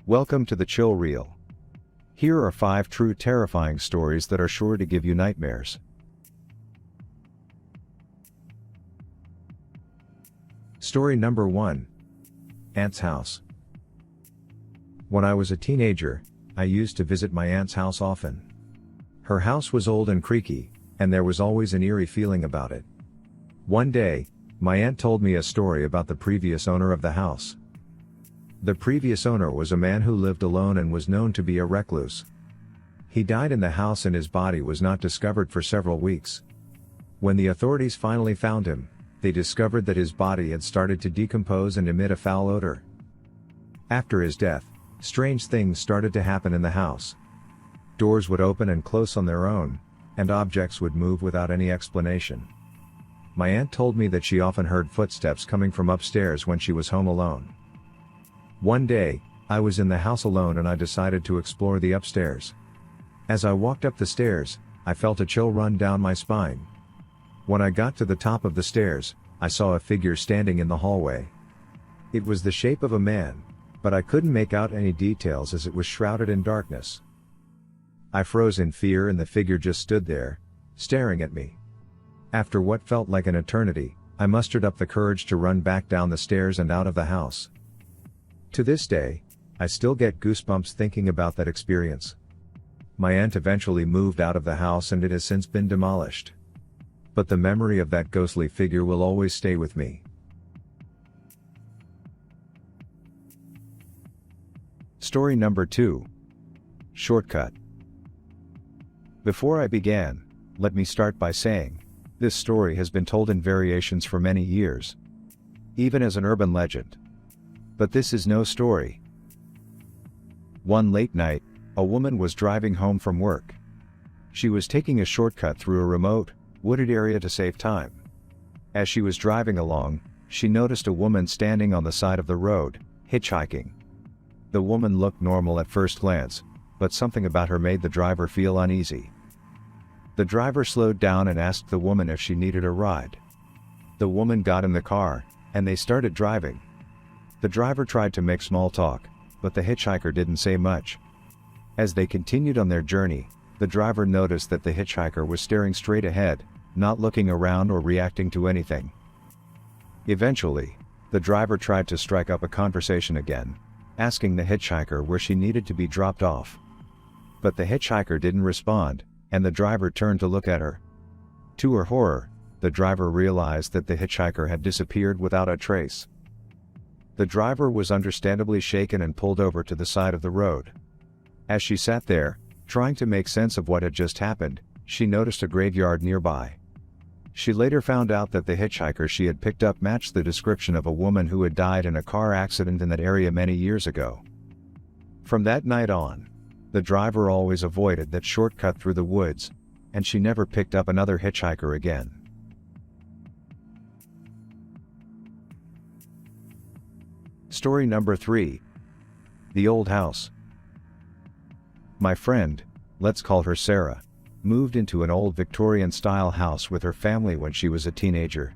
Welcome to the Chill Reel. Here are 5 true terrifying stories that are sure to give you nightmares. Story number 1. Aunt's House. When I was a teenager, I used to visit my aunt's house often. Her house was old and creaky, and there was always an eerie feeling about it. One day, my aunt told me a story about the previous owner of the house. The previous owner was a man who lived alone and was known to be a recluse. He died in the house and his body was not discovered for several weeks. When the authorities finally found him, they discovered that his body had started to decompose and emit a foul odor. After his death, strange things started to happen in the house. Doors would open and close on their own, and objects would move without any explanation. My aunt told me that she often heard footsteps coming from upstairs when she was home alone. One day, I was in the house alone and I decided to explore the upstairs. As I walked up the stairs, I felt a chill run down my spine. When I got to the top of the stairs, I saw a figure standing in the hallway. It was the shape of a man, but I couldn't make out any details as it was shrouded in darkness. I froze in fear and the figure just stood there, staring at me. After what felt like an eternity, I mustered up the courage to run back down the stairs and out of the house. To this day, I still get goosebumps thinking about that experience. My aunt eventually moved out of the house and it has since been demolished. But the memory of that ghostly figure will always stay with me. Story number 2. Shortcut. Before I began, let me start by saying, this story has been told in variations for many years, even as an urban legend. But this is no story. One late night, a woman was driving home from work. She was taking a shortcut through a remote, wooded area to save time. As she was driving along, she noticed a woman standing on the side of the road, hitchhiking. The woman looked normal at first glance, but something about her made the driver feel uneasy. The driver slowed down and asked the woman if she needed a ride. The woman got in the car, and they started driving. The driver tried to make small talk, but the hitchhiker didn't say much. As they continued on their journey, the driver noticed that the hitchhiker was staring straight ahead, not looking around or reacting to anything. Eventually, the driver tried to strike up a conversation again, asking the hitchhiker where she needed to be dropped off. But the hitchhiker didn't respond, and the driver turned to look at her. To her horror, the driver realized that the hitchhiker had disappeared without a trace. The driver was understandably shaken and pulled over to the side of the road. As she sat there, trying to make sense of what had just happened, she noticed a graveyard nearby. She later found out that the hitchhiker she had picked up matched the description of a woman who had died in a car accident in that area many years ago. From that night on, the driver always avoided that shortcut through the woods, and she never picked up another hitchhiker again. Story number 3. The Old House. My friend, let's call her Sarah, moved into an old Victorian-style house with her family when she was a teenager.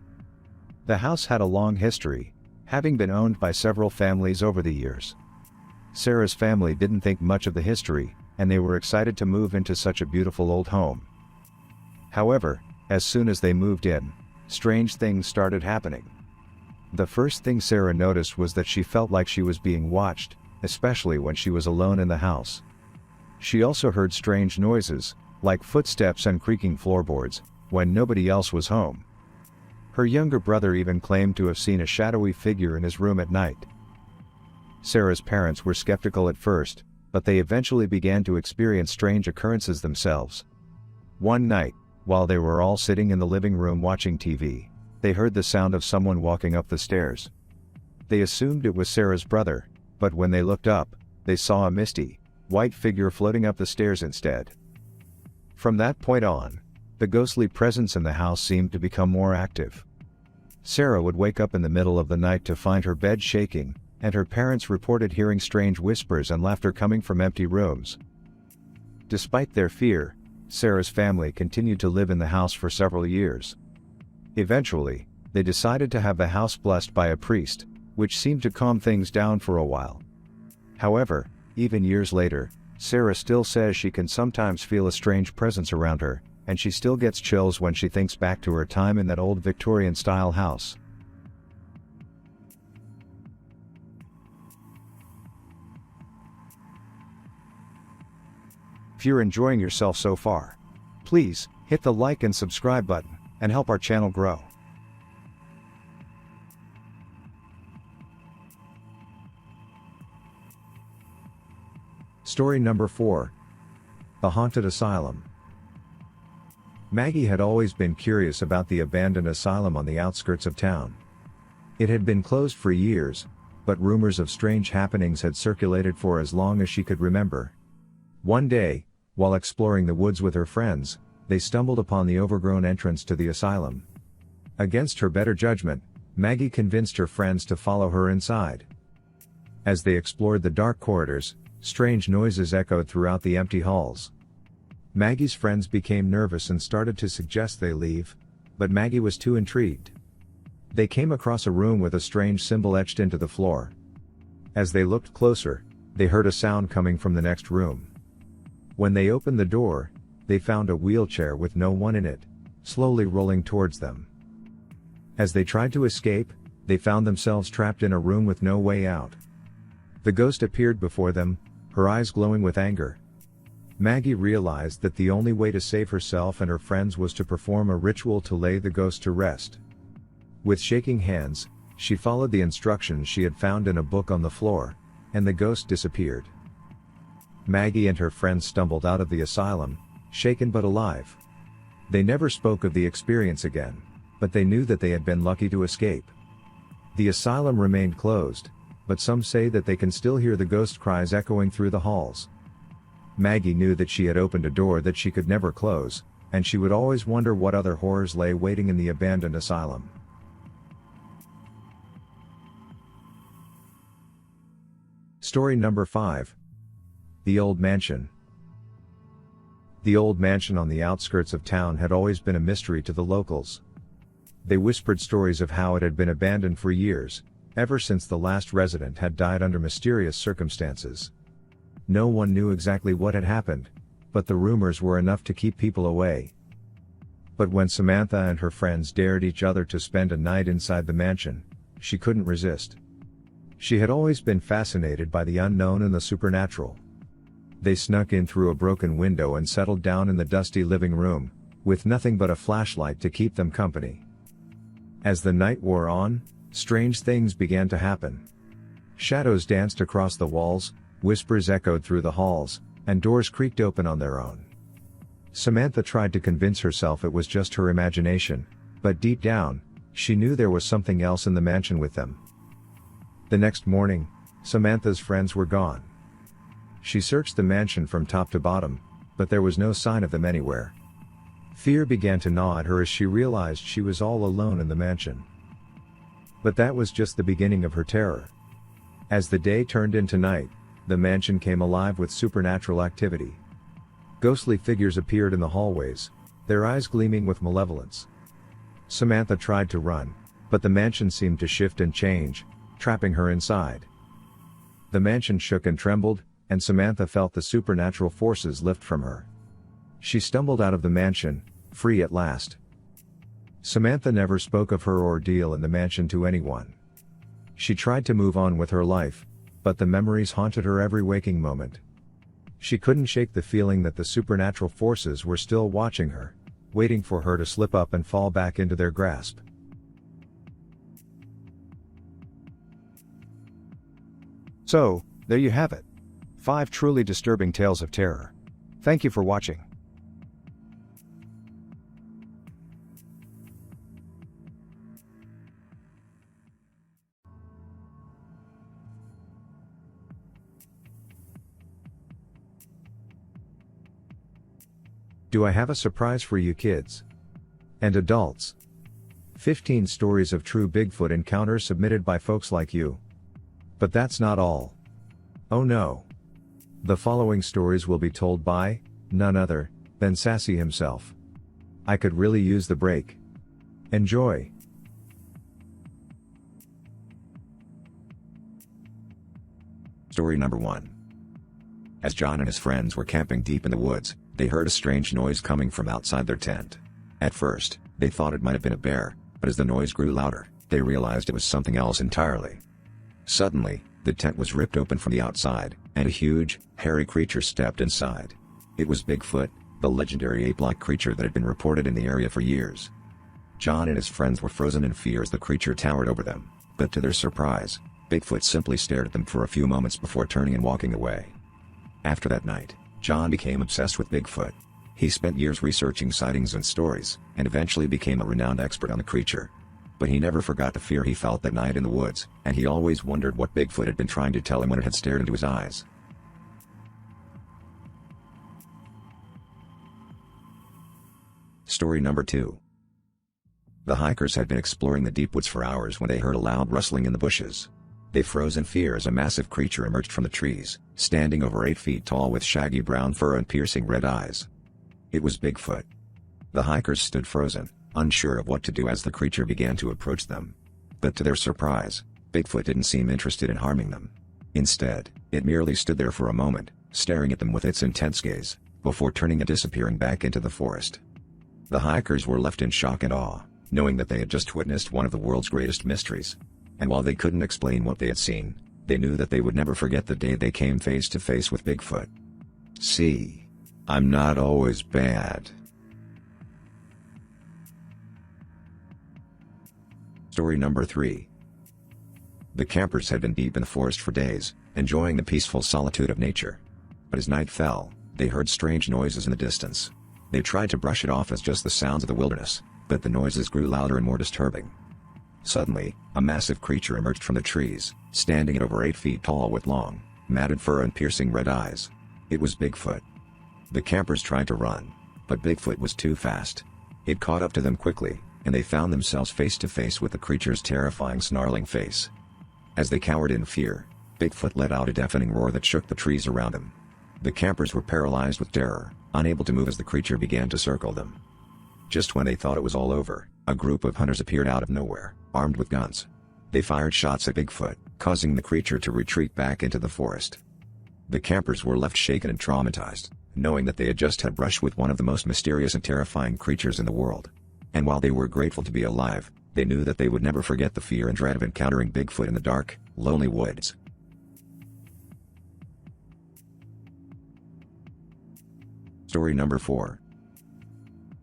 The house had a long history, having been owned by several families over the years. Sarah's family didn't think much of the history, and they were excited to move into such a beautiful old home. However, as soon as they moved in, strange things started happening. The first thing Sarah noticed was that she felt like she was being watched, especially when she was alone in the house. She also heard strange noises, like footsteps and creaking floorboards, when nobody else was home. Her younger brother even claimed to have seen a shadowy figure in his room at night. Sarah's parents were skeptical at first, but they eventually began to experience strange occurrences themselves. One night, while they were all sitting in the living room watching TV, they heard the sound of someone walking up the stairs. They assumed it was Sarah's brother, but when they looked up, they saw a misty, white figure floating up the stairs instead. From that point on, the ghostly presence in the house seemed to become more active. Sarah would wake up in the middle of the night to find her bed shaking, and her parents reported hearing strange whispers and laughter coming from empty rooms. Despite their fear, Sarah's family continued to live in the house for several years. Eventually, they decided to have the house blessed by a priest, which seemed to calm things down for a while. However, Even years later, Sarah still says she can sometimes feel a strange presence around her, and she still gets chills when she thinks back to her time in that old Victorian-style house. If you're enjoying yourself so far, please hit the like and subscribe button, and help our channel grow. Story number 4. The Haunted Asylum. Maggie had always been curious about the abandoned asylum on the outskirts of town. It had been closed for years, but rumors of strange happenings had circulated for as long as she could remember. One day, while exploring the woods with her friends, they stumbled upon the overgrown entrance to the asylum. Against her better judgment, Maggie convinced her friends to follow her inside. As they explored the dark corridors, strange noises echoed throughout the empty halls. Maggie's friends became nervous and started to suggest they leave, but Maggie was too intrigued. They came across a room with a strange symbol etched into the floor. As they looked closer, they heard a sound coming from the next room. When they opened the door, they found a wheelchair with no one in it, slowly rolling towards them. As they tried to escape, they found themselves trapped in a room with no way out. The ghost appeared before them, her eyes glowing with anger. Maggie realized that the only way to save herself and her friends was to perform a ritual to lay the ghost to rest. With shaking hands, she followed the instructions she had found in a book on the floor, and the ghost disappeared. Maggie and her friends stumbled out of the asylum, shaken but alive. They never spoke of the experience again, but they knew that they had been lucky to escape. The asylum remained closed, but some say that they can still hear the ghost cries echoing through the halls. Maggie knew that she had opened a door that she could never close, and she would always wonder what other horrors lay waiting in the abandoned asylum. Story number 5. The Old Mansion. The old mansion on the outskirts of town had always been a mystery to the locals. They whispered stories of how it had been abandoned for years, ever since the last resident had died under mysterious circumstances. No one knew exactly what had happened, but the rumors were enough to keep people away. But when Samantha and her friends dared each other to spend a night inside the mansion, she couldn't resist. She had always been fascinated by the unknown and the supernatural. They snuck in through a broken window and settled down in the dusty living room, with nothing but a flashlight to keep them company. As the night wore on, strange things began to happen. Shadows danced across the walls, whispers echoed through the halls, and doors creaked open on their own. Samantha tried to convince herself it was just her imagination, but deep down, she knew there was something else in the mansion with them. The next morning, Samantha's friends were gone. She searched the mansion from top to bottom, but there was no sign of them anywhere. Fear began to gnaw at her as she realized she was all alone in the mansion. But that was just the beginning of her terror. As the day turned into night, the mansion came alive with supernatural activity. Ghostly figures appeared in the hallways, their eyes gleaming with malevolence. Samantha tried to run, but the mansion seemed to shift and change, trapping her inside. The mansion shook and trembled, and Samantha felt the supernatural forces lift from her. She stumbled out of the mansion, free at last. Samantha never spoke of her ordeal in the mansion to anyone. She tried to move on with her life, but the memories haunted her every waking moment. She couldn't shake the feeling that the supernatural forces were still watching her, waiting for her to slip up and fall back into their grasp. So, there you have it. 5 truly disturbing tales of terror. Thank you for watching. Do I have a surprise for you kids and adults? 15 stories of true Bigfoot encounters submitted by folks like you. But that's not all. Oh no. The following stories will be told by none other than Sassy himself. I could really use the break. Enjoy. Story number 1. As John and his friends were camping deep in the woods, they heard a strange noise coming from outside their tent. At first, they thought it might have been a bear, but as the noise grew louder, they realized it was something else entirely. Suddenly, the tent was ripped open from the outside, and a huge, hairy creature stepped inside. It was Bigfoot, the legendary ape-like creature that had been reported in the area for years. John and his friends were frozen in fear as the creature towered over them, but to their surprise, Bigfoot simply stared at them for a few moments before turning and walking away. After that night, John became obsessed with Bigfoot. He spent years researching sightings and stories, and eventually became a renowned expert on the creature. But he never forgot the fear he felt that night in the woods, and he always wondered what Bigfoot had been trying to tell him when it had stared into his eyes. Story number 2. The hikers had been exploring the deep woods for hours when they heard a loud rustling in the bushes. They froze in fear as a massive creature emerged from the trees, standing over 8 feet tall with shaggy brown fur and piercing red eyes. It was Bigfoot. The hikers stood frozen, unsure of what to do as the creature began to approach them. But to their surprise, Bigfoot didn't seem interested in harming them. Instead, it merely stood there for a moment, staring at them with its intense gaze, before turning and disappearing back into the forest. The hikers were left in shock and awe, knowing that they had just witnessed one of the world's greatest mysteries. And while they couldn't explain what they had seen, they knew that they would never forget the day they came face to face with Bigfoot. See, I'm not always bad. Story number 3. The campers had been deep in the forest for days, enjoying the peaceful solitude of nature. But as night fell, they heard strange noises in the distance. They tried to brush it off as just the sounds of the wilderness, but the noises grew louder and more disturbing. Suddenly, a massive creature emerged from the trees, standing at over 8 feet tall with long, matted fur and piercing red eyes. It was Bigfoot. The campers tried to run, but Bigfoot was too fast. It caught up to them quickly, and they found themselves face to face with the creature's terrifying snarling face. As they cowered in fear, Bigfoot let out a deafening roar that shook the trees around them. The campers were paralyzed with terror, unable to move as the creature began to circle them. Just when they thought it was all over, a group of hunters appeared out of nowhere, armed with guns. They fired shots at Bigfoot, causing the creature to retreat back into the forest. The campers were left shaken and traumatized, knowing that they had just had brush with one of the most mysterious and terrifying creatures in the world. And while they were grateful to be alive, they knew that they would never forget the fear and dread of encountering Bigfoot in the dark, lonely woods. Story number 4.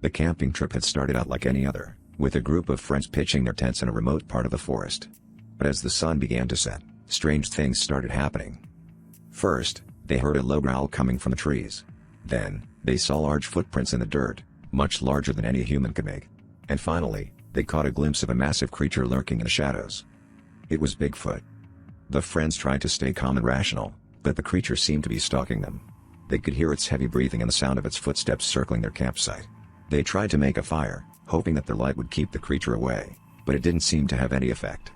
The camping trip had started out like any other, with a group of friends pitching their tents in a remote part of the forest. But as the sun began to set, strange things started happening. First, they heard a low growl coming from the trees. Then, they saw large footprints in the dirt, much larger than any human could make. And finally, they caught a glimpse of a massive creature lurking in the shadows. It was Bigfoot. The friends tried to stay calm and rational, but the creature seemed to be stalking them. They could hear its heavy breathing and the sound of its footsteps circling their campsite. They tried to make a fire, hoping that their light would keep the creature away, but it didn't seem to have any effect.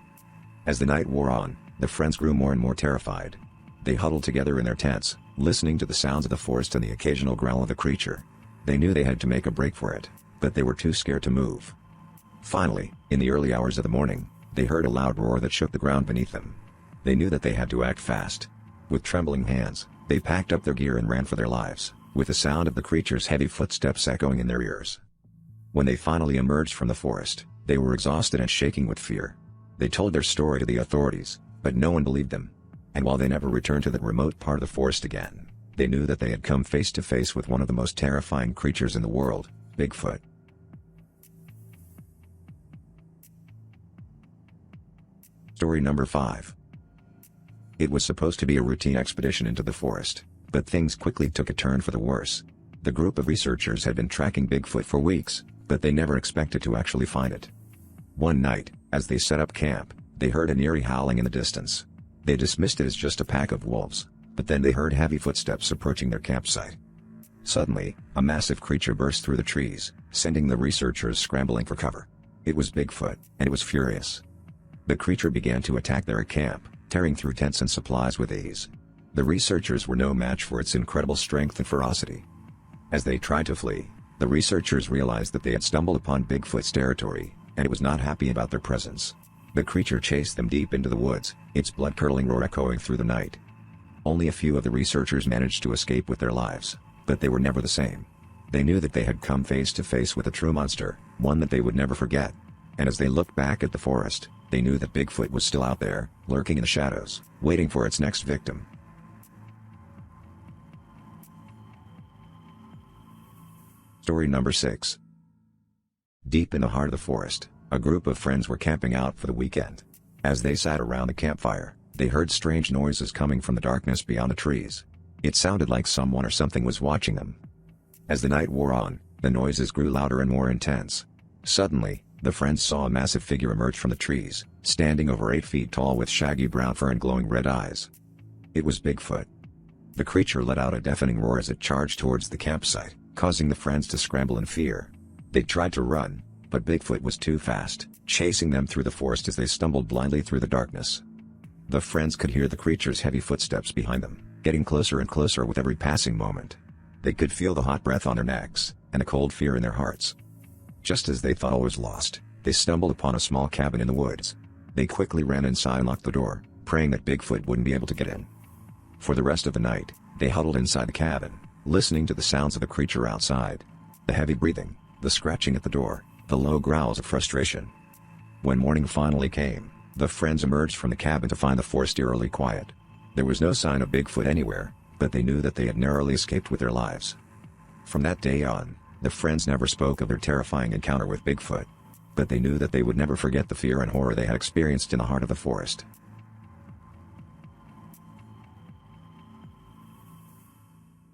As the night wore on, the friends grew more and more terrified. They huddled together in their tents, listening to the sounds of the forest and the occasional growl of the creature. They knew they had to make a break for it, but they were too scared to move. Finally, in the early hours of the morning, they heard a loud roar that shook the ground beneath them. They knew that they had to act fast. With trembling hands, they packed up their gear and ran for their lives, with the sound of the creature's heavy footsteps echoing in their ears. When they finally emerged from the forest, they were exhausted and shaking with fear. They told their story to the authorities, but no one believed them. And while they never returned to that remote part of the forest again, they knew that they had come face to face with one of the most terrifying creatures in the world, Bigfoot. Story number 5. It was supposed to be a routine expedition into the forest, but things quickly took a turn for the worse. The group of researchers had been tracking Bigfoot for weeks, but they never expected to actually find it. One night, as they set up camp, they heard an eerie howling in the distance. They dismissed it as just a pack of wolves, but then they heard heavy footsteps approaching their campsite. Suddenly, a massive creature burst through the trees, sending the researchers scrambling for cover. It was Bigfoot, and it was furious. The creature began to attack their camp, tearing through tents and supplies with ease. The researchers were no match for its incredible strength and ferocity. As they tried to flee, the researchers realized that they had stumbled upon Bigfoot's territory, and it was not happy about their presence. The creature chased them deep into the woods, its blood-curdling roar echoing through the night. Only a few of the researchers managed to escape with their lives, but they were never the same. They knew that they had come face to face with a true monster, one that they would never forget. And as they looked back at the forest, they knew that Bigfoot was still out there, lurking in the shadows, waiting for its next victim. Story number 6. Deep in the heart of the forest, a group of friends were camping out for the weekend. As they sat around the campfire, they heard strange noises coming from the darkness beyond the trees. It sounded like someone or something was watching them. As the night wore on, the noises grew louder and more intense. Suddenly, the friends saw a massive figure emerge from the trees, standing over 8 feet tall with shaggy brown fur and glowing red eyes. It was Bigfoot. The creature let out a deafening roar as it charged towards the campsite, causing the friends to scramble in fear. They tried to run, but Bigfoot was too fast, chasing them through the forest as they stumbled blindly through the darkness. The friends could hear the creature's heavy footsteps behind them, getting closer and closer with every passing moment. They could feel the hot breath on their necks, and a cold fear in their hearts. Just as they thought all was lost, they stumbled upon a small cabin in the woods. They quickly ran inside and locked the door, praying that Bigfoot wouldn't be able to get in. For the rest of the night, they huddled inside the cabin, listening to the sounds of the creature outside. The heavy breathing, the scratching at the door, the low growls of frustration. When morning finally came, the friends emerged from the cabin to find the forest eerily quiet. There was no sign of Bigfoot anywhere, but they knew that they had narrowly escaped with their lives. From that day on, the friends never spoke of their terrifying encounter with Bigfoot. But they knew that they would never forget the fear and horror they had experienced in the heart of the forest.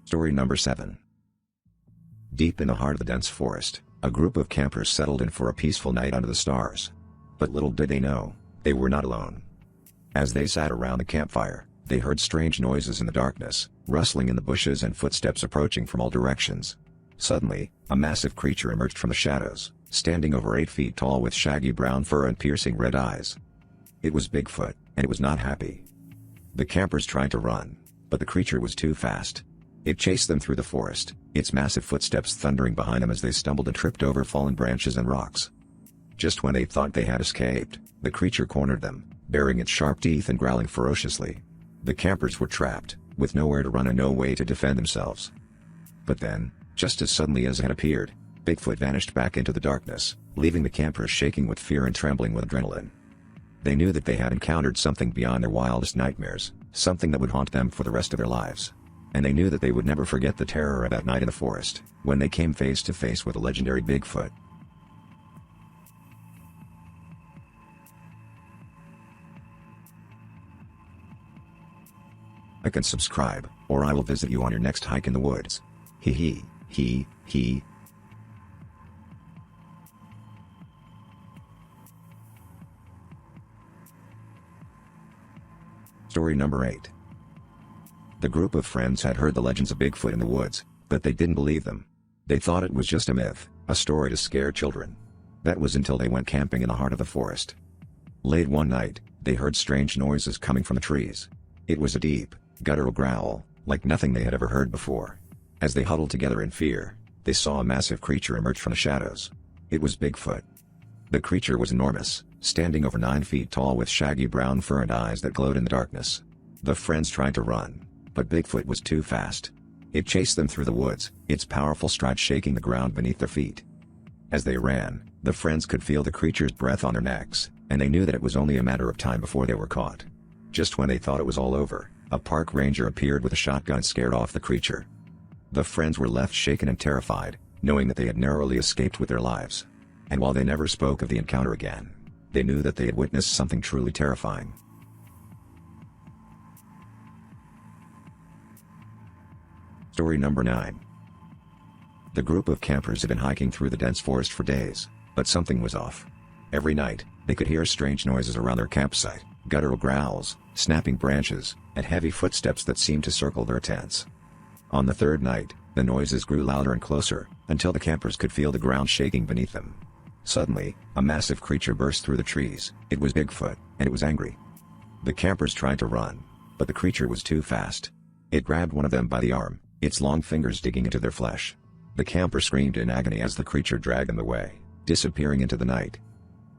Story number 7. Deep in the heart of the dense forest, a group of campers settled in for a peaceful night under the stars. But little did they know, they were not alone. As they sat around the campfire, they heard strange noises in the darkness, rustling in the bushes and footsteps approaching from all directions. Suddenly, a massive creature emerged from the shadows, standing over 8 feet tall with shaggy brown fur and piercing red eyes. It was Bigfoot, and it was not happy. The campers tried to run, but the creature was too fast. It chased them through the forest, its massive footsteps thundering behind them as they stumbled and tripped over fallen branches and rocks. Just when they thought they had escaped, the creature cornered them, baring its sharp teeth and growling ferociously. The campers were trapped, with nowhere to run and no way to defend themselves. But then, just as suddenly as it had appeared, Bigfoot vanished back into the darkness, leaving the campers shaking with fear and trembling with adrenaline. They knew that they had encountered something beyond their wildest nightmares, something that would haunt them for the rest of their lives. And they knew that they would never forget the terror of that night in the forest, when they came face to face with the legendary Bigfoot. Like and subscribe, or I will visit you on your next hike in the woods. Hee hee, hee, hee. Story number 8. The group of friends had heard the legends of Bigfoot in the woods, but they didn't believe them. They thought it was just a myth, a story to scare children. That was until they went camping in the heart of the forest. Late one night, they heard strange noises coming from the trees. It was a deep, guttural growl, like nothing they had ever heard before. As they huddled together in fear, they saw a massive creature emerge from the shadows. It was Bigfoot. The creature was enormous, standing over 9 feet tall with shaggy brown fur and eyes that glowed in the darkness. The friends tried to run, but Bigfoot was too fast. It chased them through the woods, its powerful stride shaking the ground beneath their feet. As they ran, the friends could feel the creature's breath on their necks, and they knew that it was only a matter of time before they were caught. Just when they thought it was all over, a park ranger appeared with a shotgun and scared off the creature. The friends were left shaken and terrified, knowing that they had narrowly escaped with their lives. And while they never spoke of the encounter again, they knew that they had witnessed something truly terrifying. Story number 9. The group of campers had been hiking through the dense forest for days, but something was off. Every night, they could hear strange noises around their campsite, guttural growls, snapping branches, and heavy footsteps that seemed to circle their tents. On the third night, the noises grew louder and closer, until the campers could feel the ground shaking beneath them. Suddenly, a massive creature burst through the trees. It was Bigfoot, and it was angry. The campers tried to run, but the creature was too fast. It grabbed one of them by the arm, its long fingers digging into their flesh. The campers screamed in agony as the creature dragged them away, disappearing into the night.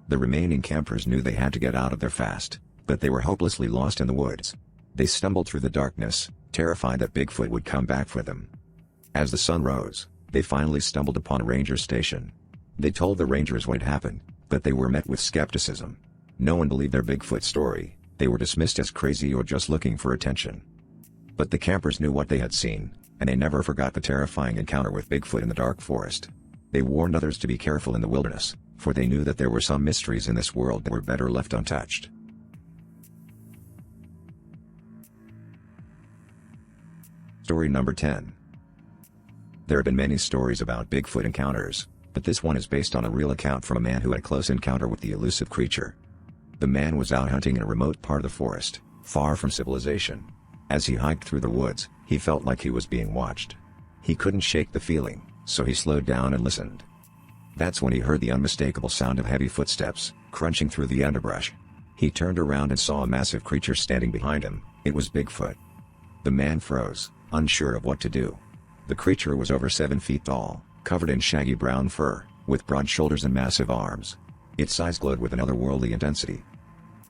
The remaining campers knew they had to get out of there fast, but they were hopelessly lost in the woods. They stumbled through the darkness, terrified that Bigfoot would come back for them. As the sun rose, they finally stumbled upon a ranger station. They told the rangers what had happened, but they were met with skepticism. No one believed their Bigfoot story. They were dismissed as crazy or just looking for attention. But the campers knew what they had seen, and they never forgot the terrifying encounter with Bigfoot in the dark forest. They warned others to be careful in the wilderness, for they knew that there were some mysteries in this world that were better left untouched. Story number 10. There have been many stories about Bigfoot encounters, but this one is based on a real account from a man who had a close encounter with the elusive creature. The man was out hunting in a remote part of the forest, far from civilization. As he hiked through the woods, he felt like he was being watched. He couldn't shake the feeling, so he slowed down and listened. That's when he heard the unmistakable sound of heavy footsteps, crunching through the underbrush. He turned around and saw a massive creature standing behind him. It was Bigfoot. The man froze, unsure of what to do. The creature was over 7 feet tall, covered in shaggy brown fur, with broad shoulders and massive arms. Its eyes glowed with an otherworldly intensity.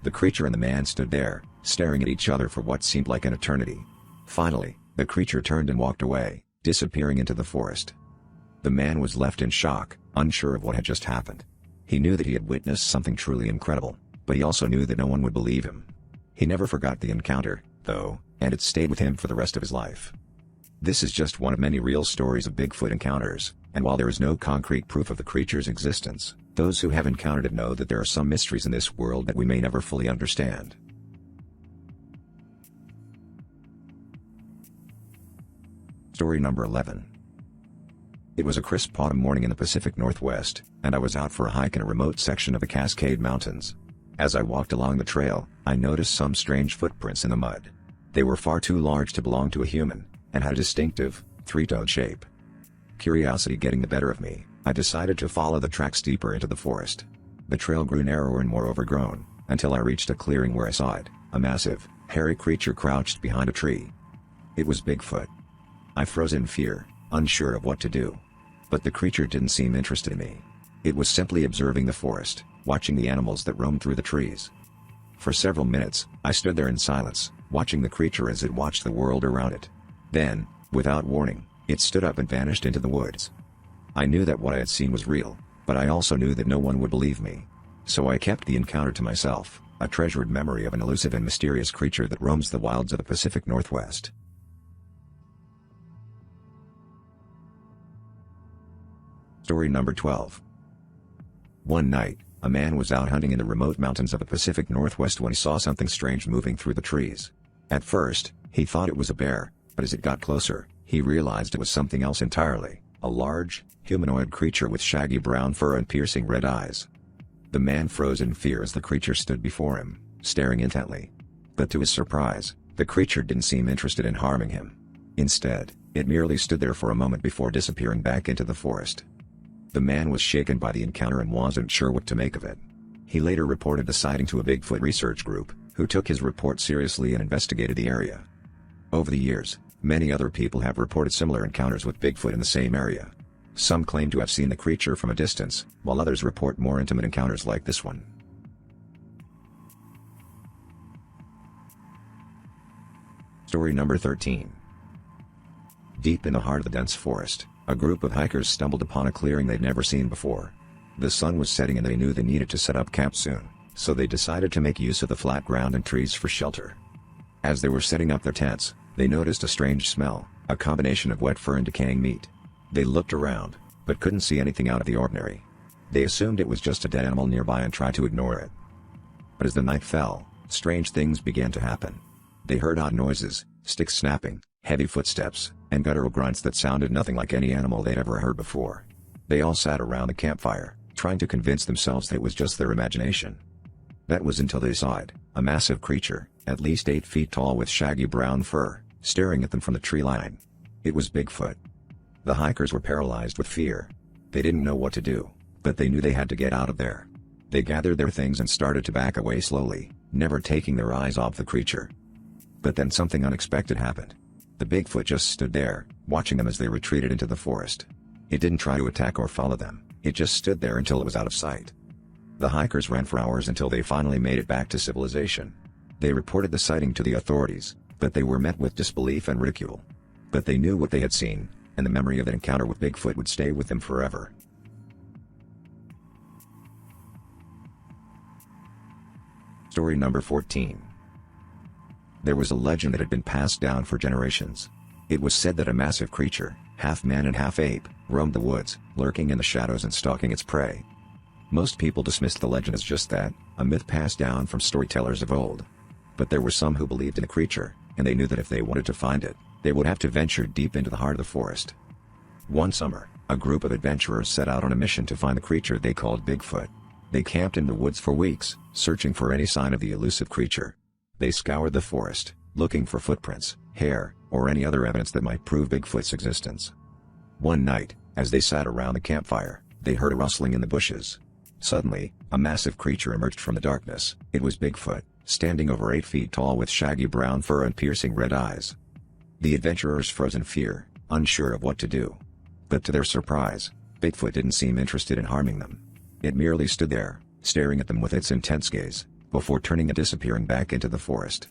The creature and the man stood there, staring at each other for what seemed like an eternity. Finally, the creature turned and walked away, disappearing into the forest. The man was left in shock, unsure of what had just happened. He knew that he had witnessed something truly incredible, but he also knew that no one would believe him. He never forgot the encounter, though, and it stayed with him for the rest of his life. This is just one of many real stories of Bigfoot encounters, and while there is no concrete proof of the creature's existence, those who have encountered it know that there are some mysteries in this world that we may never fully understand. Story number 11. It was a crisp autumn morning in the Pacific Northwest, and I was out for a hike in a remote section of the Cascade Mountains. As I walked along the trail, I noticed some strange footprints in the mud. They were far too large to belong to a human, and had a distinctive, three-toed shape. Curiosity getting the better of me, I decided to follow the tracks deeper into the forest. The trail grew narrower and more overgrown, until I reached a clearing where I saw it, a massive, hairy creature crouched behind a tree. It was Bigfoot. I froze in fear, unsure of what to do. But the creature didn't seem interested in me. It was simply observing the forest, watching the animals that roamed through the trees. For several minutes, I stood there in silence, watching the creature as it watched the world around it. Then, without warning, it stood up and vanished into the woods. I knew that what I had seen was real, but I also knew that no one would believe me. So I kept the encounter to myself, a treasured memory of an elusive and mysterious creature that roams the wilds of the Pacific Northwest. Story number 12. One night, a man was out hunting in the remote mountains of the Pacific Northwest when he saw something strange moving through the trees. At first, he thought it was a bear, but as it got closer, he realized it was something else entirely, a large, humanoid creature with shaggy brown fur and piercing red eyes. The man froze in fear as the creature stood before him, staring intently. But to his surprise, the creature didn't seem interested in harming him. Instead, it merely stood there for a moment before disappearing back into the forest. The man was shaken by the encounter and wasn't sure what to make of it. He later reported the sighting to a Bigfoot research group, who took his report seriously and investigated the area. Over the years, many other people have reported similar encounters with Bigfoot in the same area. Some claim to have seen the creature from a distance, while others report more intimate encounters like this one. Story number 13. Deep in the heart of the dense forest, a group of hikers stumbled upon a clearing they'd never seen before. The sun was setting and they knew they needed to set up camp soon, so they decided to make use of the flat ground and trees for shelter. As they were setting up their tents, they noticed a strange smell, a combination of wet fur and decaying meat. They looked around, but couldn't see anything out of the ordinary. They assumed it was just a dead animal nearby and tried to ignore it. But as the night fell, strange things began to happen. They heard odd noises, sticks snapping, heavy footsteps, and guttural grunts that sounded nothing like any animal they'd ever heard before. They all sat around the campfire, trying to convince themselves that it was just their imagination. That was until they saw it, a massive creature, at least 8 feet tall with shaggy brown fur, staring at them from the tree line. It was Bigfoot. The hikers were paralyzed with fear. They didn't know what to do, but they knew they had to get out of there. They gathered their things and started to back away slowly, never taking their eyes off the creature. But then something unexpected happened. The Bigfoot just stood there, watching them as they retreated into the forest. It didn't try to attack or follow them, it just stood there until it was out of sight. The hikers ran for hours until they finally made it back to civilization. They reported the sighting to the authorities, but they were met with disbelief and ridicule. But they knew what they had seen, and the memory of that encounter with Bigfoot would stay with them forever. Story number 14. There was a legend that had been passed down for generations. It was said that a massive creature, half man and half ape, roamed the woods, lurking in the shadows and stalking its prey. Most people dismissed the legend as just that, a myth passed down from storytellers of old. But there were some who believed in the creature, and they knew that if they wanted to find it, they would have to venture deep into the heart of the forest. One summer, a group of adventurers set out on a mission to find the creature they called Bigfoot. They camped in the woods for weeks, searching for any sign of the elusive creature. They scoured the forest, looking for footprints, hair, or any other evidence that might prove Bigfoot's existence. One night, as they sat around the campfire, they heard a rustling in the bushes. Suddenly, a massive creature emerged from the darkness. It was Bigfoot, standing over 8 feet tall with shaggy brown fur and piercing red eyes. The adventurers froze in fear, unsure of what to do. But to their surprise, Bigfoot didn't seem interested in harming them. It merely stood there, staring at them with its intense gaze, before turning and disappearing back into the forest.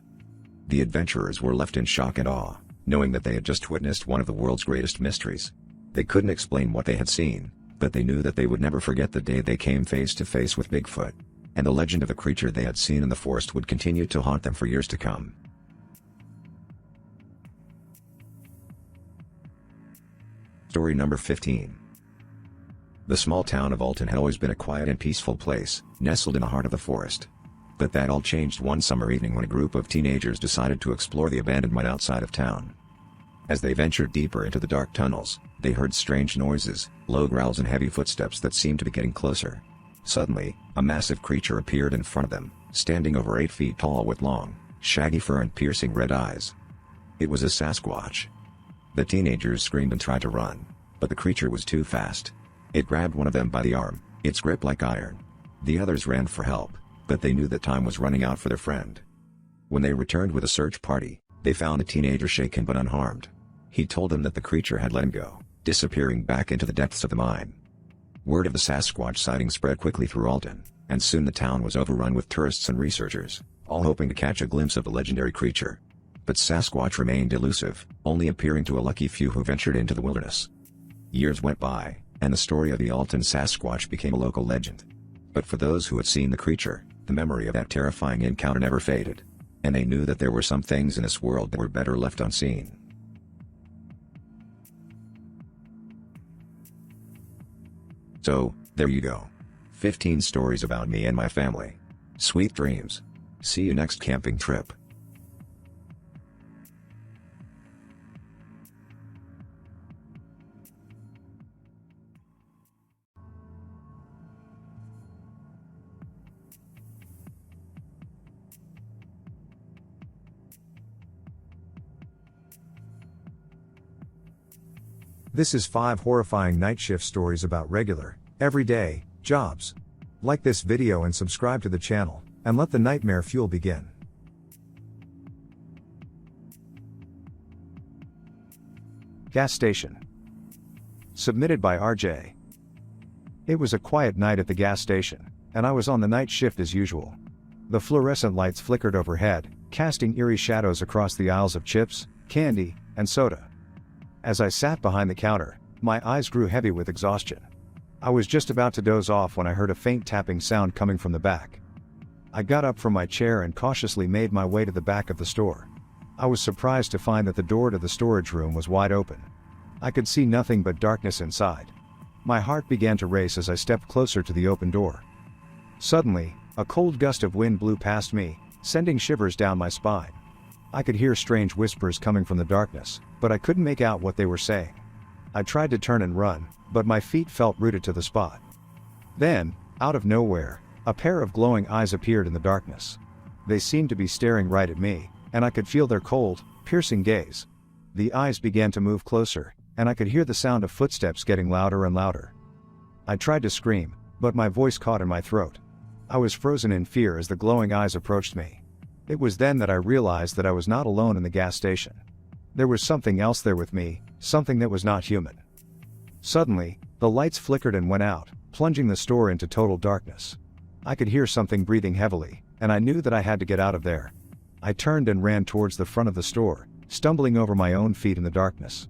The adventurers were left in shock and awe, knowing that they had just witnessed one of the world's greatest mysteries. They couldn't explain what they had seen, but they knew that they would never forget the day they came face to face with Bigfoot, and the legend of the creature they had seen in the forest would continue to haunt them for years to come. Story number 15. The small town of Alton had always been a quiet and peaceful place, nestled in the heart of the forest. But that all changed one summer evening when a group of teenagers decided to explore the abandoned mine outside of town. As they ventured deeper into the dark tunnels, they heard strange noises, low growls and heavy footsteps that seemed to be getting closer. Suddenly, a massive creature appeared in front of them, standing over 8 feet tall with long, shaggy fur and piercing red eyes. It was a Sasquatch. The teenagers screamed and tried to run, but the creature was too fast. It grabbed one of them by the arm, its grip like iron. The others ran for help, but they knew that time was running out for their friend. When they returned with a search party, they found the teenager shaken but unharmed. He told them that the creature had let him go, disappearing back into the depths of the mine. Word of the Sasquatch sighting spread quickly through Alton, and soon the town was overrun with tourists and researchers, all hoping to catch a glimpse of the legendary creature. But Sasquatch remained elusive, only appearing to a lucky few who ventured into the wilderness. Years went by, and the story of the Alton Sasquatch became a local legend. But for those who had seen the creature, the memory of that terrifying encounter never faded. And they knew that there were some things in this world that were better left unseen. So, there you go. 15 stories about me and my family. Sweet dreams. See you next camping trip. This is 5 horrifying Nightshift stories about regular, everyday, jobs. Like this video and subscribe to the channel, and let the nightmare fuel begin. Gas station. Submitted by RJ. It was a quiet night at the gas station, and I was on the night shift as usual. The fluorescent lights flickered overhead, casting eerie shadows across the aisles of chips, candy, and soda. As I sat behind the counter, my eyes grew heavy with exhaustion. I was just about to doze off when I heard a faint tapping sound coming from the back. I got up from my chair and cautiously made my way to the back of the store. I was surprised to find that the door to the storage room was wide open. I could see nothing but darkness inside. My heart began to race as I stepped closer to the open door. Suddenly, a cold gust of wind blew past me, sending shivers down my spine. I could hear strange whispers coming from the darkness, but I couldn't make out what they were saying. I tried to turn and run, but my feet felt rooted to the spot. Then, out of nowhere, a pair of glowing eyes appeared in the darkness. They seemed to be staring right at me, and I could feel their cold, piercing gaze. The eyes began to move closer, and I could hear the sound of footsteps getting louder and louder. I tried to scream, but my voice caught in my throat. I was frozen in fear as the glowing eyes approached me. It was then that I realized that I was not alone in the gas station. There was something else there with me, something that was not human. Suddenly, the lights flickered and went out, plunging the store into total darkness. I could hear something breathing heavily, and I knew that I had to get out of there. I turned and ran towards the front of the store, stumbling over my own feet in the darkness.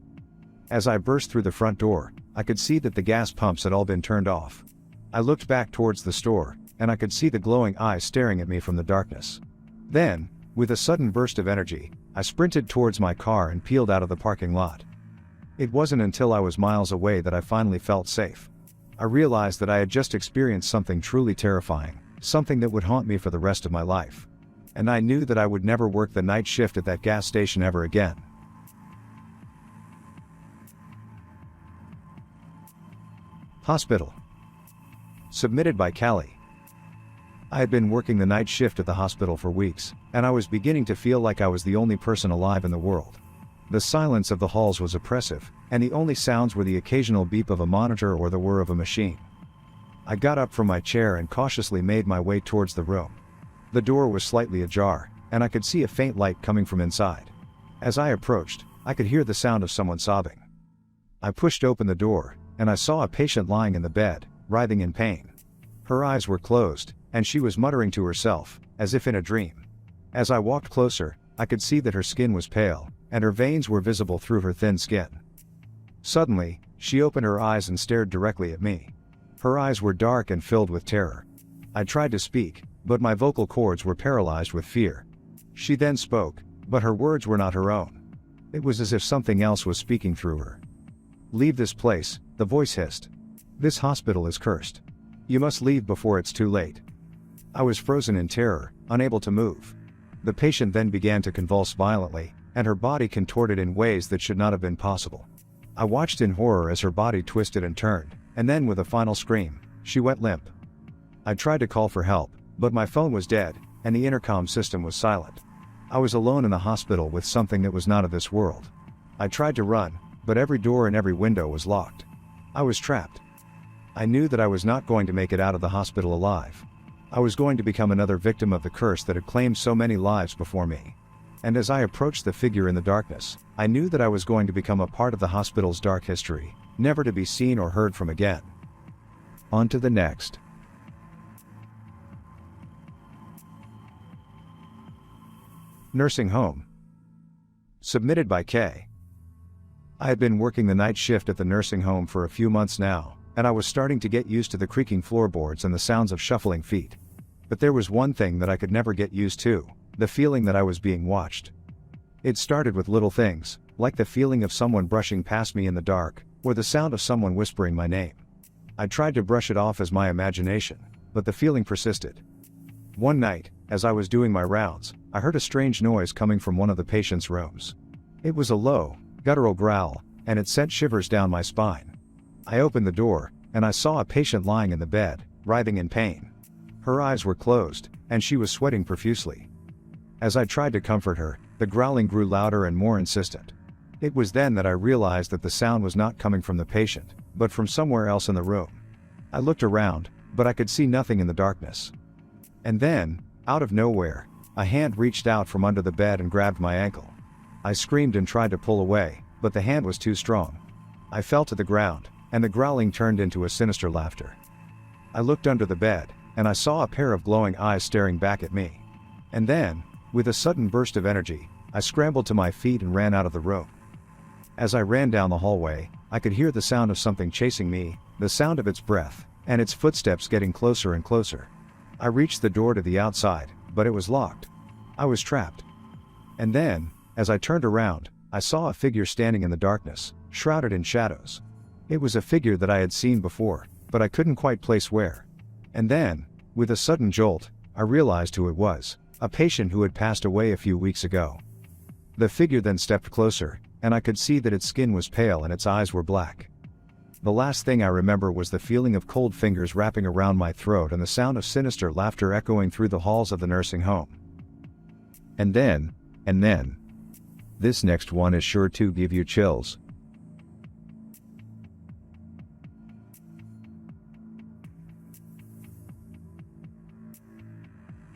As I burst through the front door, I could see that the gas pumps had all been turned off. I looked back towards the store, and I could see the glowing eyes staring at me from the darkness. Then, with a sudden burst of energy, I sprinted towards my car and peeled out of the parking lot. It wasn't until I was miles away that I finally felt safe. I realized that I had just experienced something truly terrifying, something that would haunt me for the rest of my life. And I knew that I would never work the night shift at that gas station ever again. Hospital. Submitted by Callie. I had been working the night shift at the hospital for weeks, and I was beginning to feel like I was the only person alive in the world. The silence of the halls was oppressive, and the only sounds were the occasional beep of a monitor or the whir of a machine. I got up from my chair and cautiously made my way towards the room. The door was slightly ajar, and I could see a faint light coming from inside. As I approached, I could hear the sound of someone sobbing. I pushed open the door, and I saw a patient lying in the bed, writhing in pain. Her eyes were closed, and she was muttering to herself, as if in a dream. As I walked closer, I could see that her skin was pale, and her veins were visible through her thin skin. Suddenly, she opened her eyes and stared directly at me. Her eyes were dark and filled with terror. I tried to speak, but my vocal cords were paralyzed with fear. She then spoke, but her words were not her own. It was as if something else was speaking through her. "Leave this place," the voice hissed. "This hospital is cursed. You must leave before it's too late." I was frozen in terror, unable to move. The patient then began to convulse violently, and her body contorted in ways that should not have been possible. I watched in horror as her body twisted and turned, and then with a final scream, she went limp. I tried to call for help, but my phone was dead, and the intercom system was silent. I was alone in the hospital with something that was not of this world. I tried to run, but every door and every window was locked. I was trapped. I knew that I was not going to make it out of the hospital alive. I was going to become another victim of the curse that had claimed so many lives before me. And as I approached the figure in the darkness, I knew that I was going to become a part of the hospital's dark history, never to be seen or heard from again. On to the next. Nursing home. Submitted by K. I had been working the night shift at the nursing home for a few months now, and I was starting to get used to the creaking floorboards and the sounds of shuffling feet. But there was one thing that I could never get used to, the feeling that I was being watched. It started with little things, like the feeling of someone brushing past me in the dark, or the sound of someone whispering my name. I tried to brush it off as my imagination, but the feeling persisted. One night, as I was doing my rounds, I heard a strange noise coming from one of the patients' rooms. It was a low, guttural growl, and it sent shivers down my spine. I opened the door, and I saw a patient lying in the bed, writhing in pain. Her eyes were closed, and she was sweating profusely. As I tried to comfort her, the growling grew louder and more insistent. It was then that I realized that the sound was not coming from the patient, but from somewhere else in the room. I looked around, but I could see nothing in the darkness. And then, out of nowhere, a hand reached out from under the bed and grabbed my ankle. I screamed and tried to pull away, but the hand was too strong. I fell to the ground, and the growling turned into a sinister laughter. I looked under the bed, and I saw a pair of glowing eyes staring back at me. And then, with a sudden burst of energy, I scrambled to my feet and ran out of the room. As I ran down the hallway, I could hear the sound of something chasing me, the sound of its breath, and its footsteps getting closer and closer. I reached the door to the outside, but it was locked. I was trapped. And then, as I turned around, I saw a figure standing in the darkness, shrouded in shadows. It was a figure that I had seen before, but I couldn't quite place where. And then, with a sudden jolt, I realized who it was, a patient who had passed away a few weeks ago. The figure then stepped closer, and I could see that its skin was pale and its eyes were black. The last thing I remember was the feeling of cold fingers wrapping around my throat and the sound of sinister laughter echoing through the halls of the nursing home. And then, this next one is sure to give you chills.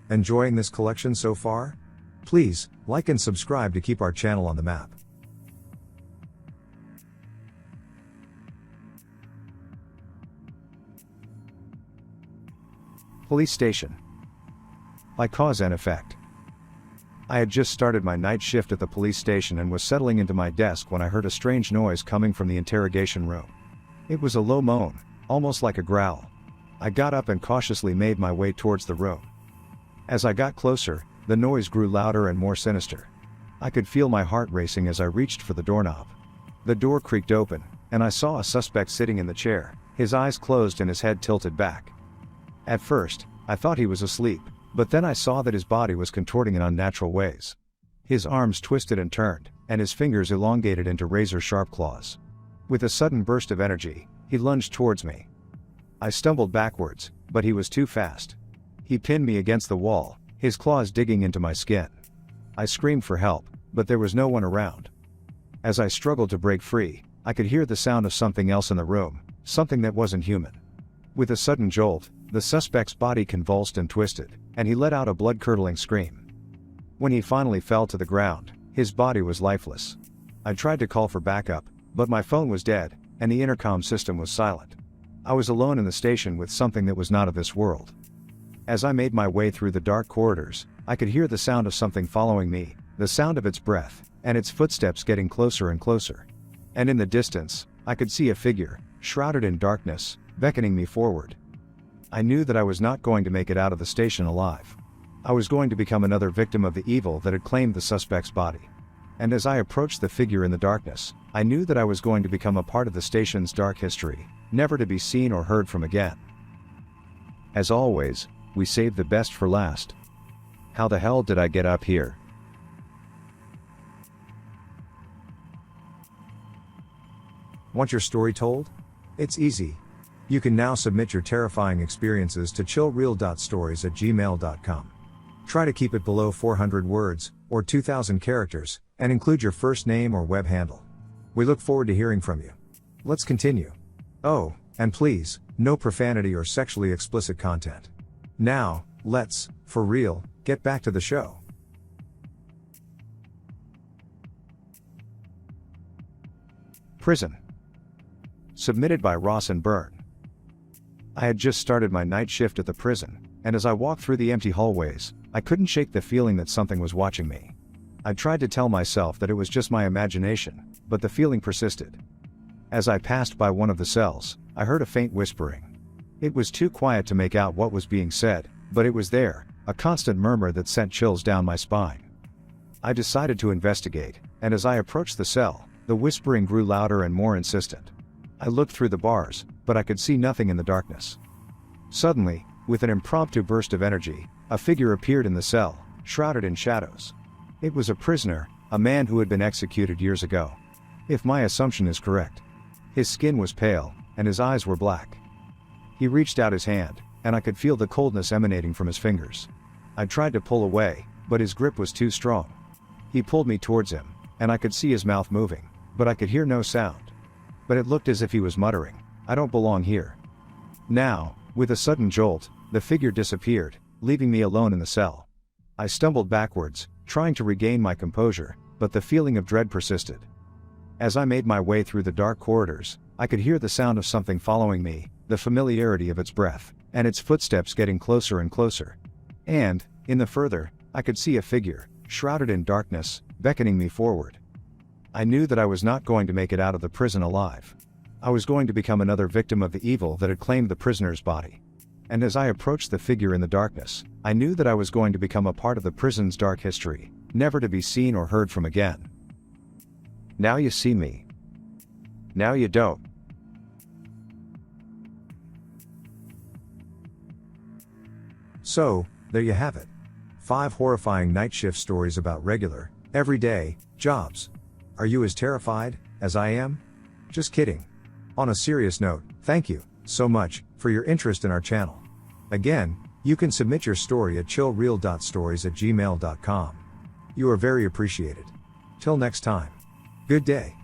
Enjoying this collection so far? Please, like and subscribe to keep our channel on the map. Police station. By cause and effect. I had just started my night shift at the police station and was settling into my desk when I heard a strange noise coming from the interrogation room. It was a low moan, almost like a growl. I got up and cautiously made my way towards the room. As I got closer, the noise grew louder and more sinister. I could feel my heart racing as I reached for the doorknob. The door creaked open, and I saw a suspect sitting in the chair, his eyes closed and his head tilted back. At first, I thought he was asleep, but then I saw that his body was contorting in unnatural ways. His arms twisted and turned, and his fingers elongated into razor-sharp claws. With a sudden burst of energy, he lunged towards me. I stumbled backwards, but he was too fast. He pinned me against the wall, his claws digging into my skin. I screamed for help, but there was no one around. As I struggled to break free, I could hear the sound of something else in the room, something that wasn't human. With a sudden jolt, the suspect's body convulsed and twisted, and he let out a blood-curdling scream. When he finally fell to the ground, his body was lifeless. I tried to call for backup, but my phone was dead, and the intercom system was silent. I was alone in the station with something that was not of this world. As I made my way through the dark corridors, I could hear the sound of something following me, the sound of its breath, and its footsteps getting closer and closer. And in the distance, I could see a figure, shrouded in darkness, beckoning me forward. I knew that I was not going to make it out of the station alive. I was going to become another victim of the evil that had claimed the suspect's body. And as I approached the figure in the darkness, I knew that I was going to become a part of the station's dark history, never to be seen or heard from again. As always, we saved the best for last. How the hell did I get up here? Want your story told? It's easy. You can now submit your terrifying experiences to chillreal.stories@gmail.com. Try to keep it below 400 words, or 2,000 characters, and include your first name or web handle. We look forward to hearing from you. Let's continue. Oh, and please, no profanity or sexually explicit content. Now, let's, for real, get back to the show. Prison. Submitted by Ross and Byrne. I had just started my night shift at the prison, and as I walked through the empty hallways, I couldn't shake the feeling that something was watching me. I tried to tell myself that it was just my imagination, but the feeling persisted. As I passed by one of the cells, I heard a faint whispering. It was too quiet to make out what was being said, but it was there, a constant murmur that sent chills down my spine. I decided to investigate, and as I approached the cell, the whispering grew louder and more insistent. I looked through the bars, but I could see nothing in the darkness. Suddenly, with an impromptu burst of energy, a figure appeared in the cell, shrouded in shadows. It was a prisoner, a man who had been executed years ago. If my assumption is correct. His skin was pale, and his eyes were black. He reached out his hand, and I could feel the coldness emanating from his fingers. I tried to pull away, but his grip was too strong. He pulled me towards him, and I could see his mouth moving, but I could hear no sound. But it looked as if he was muttering, "I don't belong here." Now, with a sudden jolt, the figure disappeared, leaving me alone in the cell. I stumbled backwards, trying to regain my composure, but the feeling of dread persisted. As I made my way through the dark corridors, I could hear the sound of something following me, the familiarity of its breath, and its footsteps getting closer and closer. And, in the further, I could see a figure, shrouded in darkness, beckoning me forward. I knew that I was not going to make it out of the prison alive. I was going to become another victim of the evil that had claimed the prisoner's body. And as I approached the figure in the darkness, I knew that I was going to become a part of the prison's dark history, never to be seen or heard from again. Now you see me. Now you don't. So, there you have it. 5 horrifying night shift stories about regular, everyday, jobs. Are you as terrified as I am? Just kidding. On a serious note, thank you so much for your interest in our channel. Again, you can submit your story at chillreal.stories@gmail.com. You are very appreciated. Till next time. Good day.